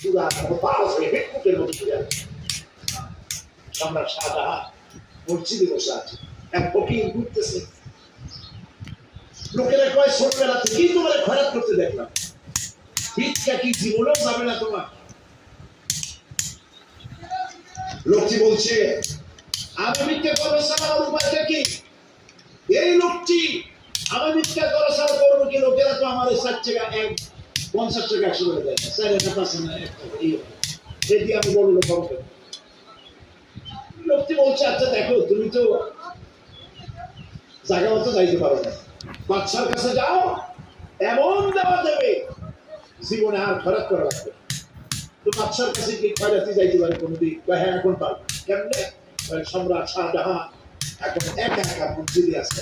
সুদা পাস হয়ে বেকুটের মতো চলে যাচ্ছে। সম্রাট শাহজাহান মসজিদে বসে আছে, এক ফকির ঘুরতেছে। লোকেরা কয় ছোটবেলা থেকেই তোমার খয়রাত করতে দেখলাম, ভিক্ষা কি জীবনেও যাবে না তোমার? লোকটি বলছে আমি ভিক্ষা করবো ছাড়া আমার উপায়টা কি? এই লোকটি আমি ভিক্ষা করা ছাড়া করবো কি? লোকেরা তো আমার 60 টাকা 50 টাকা 100 টাকা দেয় না, 4 টাকা 5 টাকা 1 টাকা এই দিয়ে আমি বলবো করবো। লোকটি বলছে আচ্ছা দেখো তুমি তো জায়গা মতো যাইতে পারো না, বাদশার কাছে যাও, এমন দেওয়া দেবে জীবনে আর খরচ করা লাগবে। তো বাদশার কাছে কি খয়রাতি যাইতে পারে কোনোদিন? হ্যাঁ এখন পারবে। কেমনে? সম্রাট শাহজাহান এখন একা একা মসজিদে আছে।